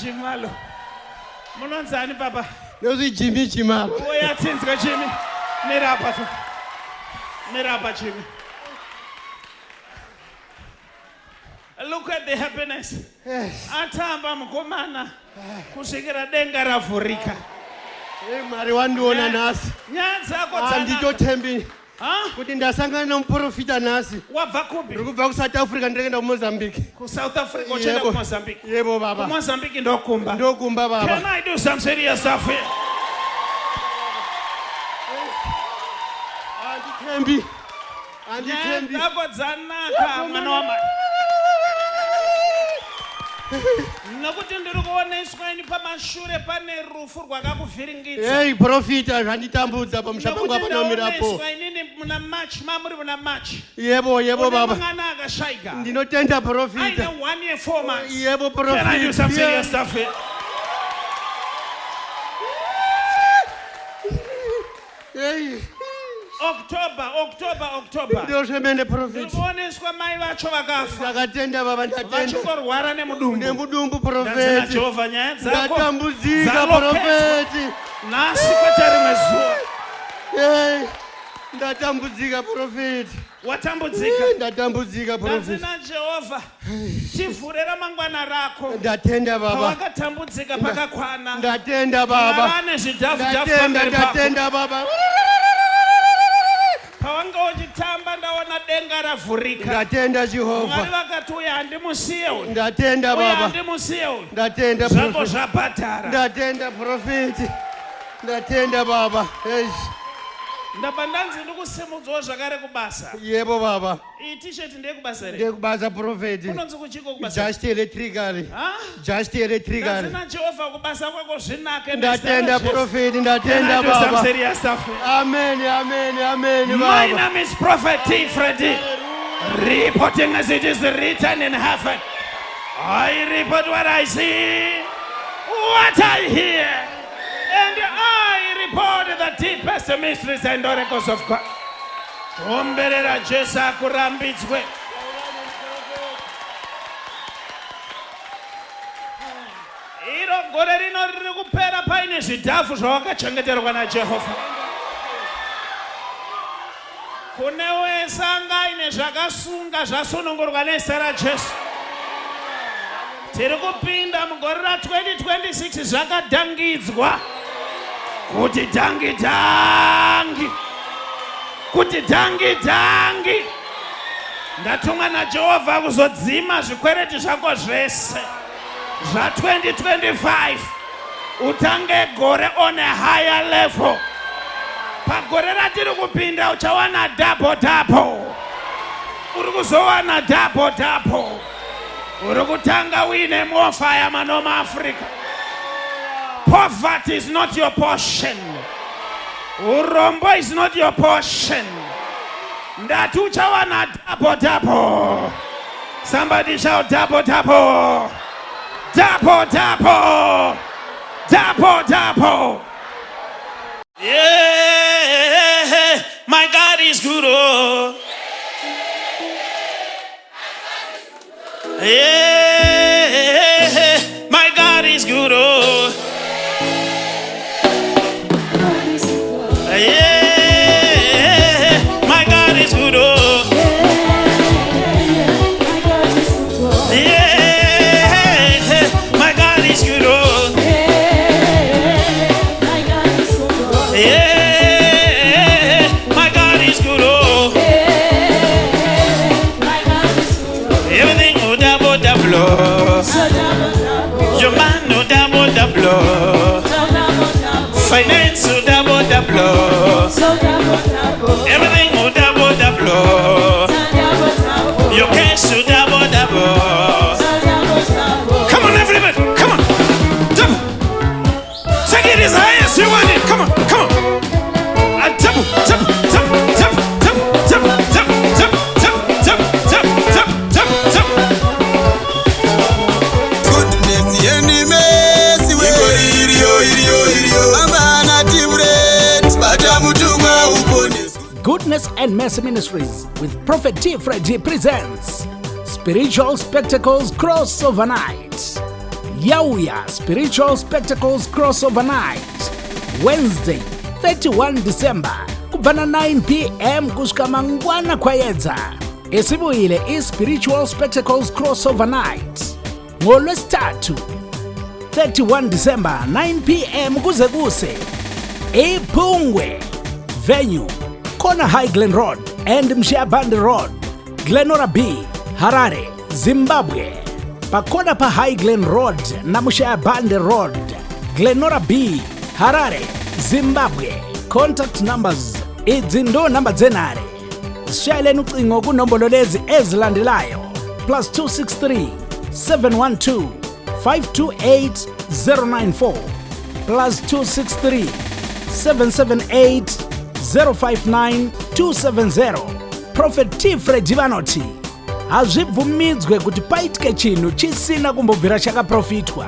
Jimalo. Munonzani papa. Yozi Jimmy Jimalo. Oya tsinzika Jimmy. Nerapa Jimmy. Look at the happiness. Yes. Atamba mkomana. Kushikira denga ravhurika. Mari wandiona nasi. Nyanza kodzana. Anditotembi. Kuti ndasangana nomuprofita nasi. Wabva kupi? Ndikubva kuSouth Africa ndikaenda kuMozambique. KuSouth Africa uchenda kuMozambique. Yebo baba. kuMozambique ndokumba. Ndokumba baba. Can I do some serious stuff here? Anditembi. Ndakodzanaka mwana wamai. Nokuti ndiri kuoneswa ini pamashure pane rufu rwakakuvhiringidza. Hey profita zvanditambudza pamusha pangu apa nomirapo. Nokuti inini muna match mamuri muna match. Yebo baba. Mwana akashaika. Ndinotenda profita. I know 1 year 4 months. Yebo profita. Can I do some serious stuff here? Hey. October. Ndio shemene profit. Ndinoneswa mai vacho vakafa. Ndakatenda baba ndatenda. Vachingorwara nemudumbu. Nemudumbu profit. Jehovah nyaya dzako. Ndatambudzika profit. Nasi kwatari mwezuva. Hey. Ndatambudzika profit. Watambudzika. Ndatambudzika profit. Ndazina Jehovah. Chivhure ramangwana rako. Ndatenda baba. Wakatambudzika pakakwana. Ndatenda baba. Vane zvidhafu pamberi pako. Ndatenda baba. Pawanga uchitamba ndaona denga ravhurika. Ndatenda Jehovah. Mwari vakati uya handimusiye uyu. Ndatenda baba. Uya handimusiye uyu. Ndatenda zvako profit. zvabhadhara. Ndatenda profit. Ndatenda baba. Hey. Ndabva ndanzi ndikusimudzwa zvakare kubasa. Yebo baba. Iyi t-shirt ndeyekubasa here. Ndekubasa prophet. Kunonzi kuchiko kubasa. Just electrically. Just electrically. Ndazina Jehovah kubasa kwako zvinake. Ndatenda prophet. Ndatenda baba. Some serious stuff. Amen baba. My name is Prophet T. Freddy. Reporting as it is written in heaven. I report what I see, what I hear, and I report the deepest mysteries and oracles of God. Omberera Jesu akurambidzwe. Iro gore rino riri kupera paine zvidhafu zvawakachengeterwa naJehovha. Kunewe sanga ine zvakasunga zvasunungurwa nezita raJesu. Tiri kupinda mugore ra2026 zvakadhangidzwa. Kuti dhangi. Ndatumwa naJehovha kuzodzima zvikwereti zvako zvese. Zva2025 utange gore on a higher level. Pagore ratiri kupinda uchawana double. Uri kuzowana double. Uri kutanga uine more fire manoma Africa. Poverty is not your portion. Urombo is not your portion. Ndati uchawana double. Somebody shout double. Double, double. Double, double. Yeah, my God is good. Oh. Yeah, my God is good. Oh. Yeah, my God is good. Oh. Yeah, my God is good. Oh. Yeah, my God is good. Oh. Everything oh double double. Your man no double double. Finance oh double double. Everything oh double double. Your cash oh double double. Come on everybody, come on. Double. Take it as high as you want it. Come on, come on. Double, double, double, double, double, double, double, double, double, double, double, double, double, double. Goodness yenimesi we iriyo amana tiburet badamutumwa ukones. Goodness and Mercy Ministries with Prophet T. Freddy presents Spiritual Spectacles Crossover Night. Yauya Spiritual Spectacles Crossover Night. Wednesday, 31 December. Kubana 9 p.m. kushuka mangwana kwayedza. Isibuyile Spiritual Spectacles Crossover Night. NgoLwesithathu, 31 December, 9 p.m. kuze kuse. Iphungwe. Venue, Kona High Glen Road and Mshiabande Road, Glenora B, Harare, Zimbabwe. Pakona pa High Glen Road na Mshiabande Road, Glenora B, Harare, Zimbabwe. Contact numbers idzindo number zenare. Shayeleni ucingo kunombolo lezi ezilandelayo +263 712 528 094 +263 778 059 270. Prophet T. Freddy vanoti hazvibvumidzwe kuti paitike chinhu chisina kumbobvira chakaprofitwa.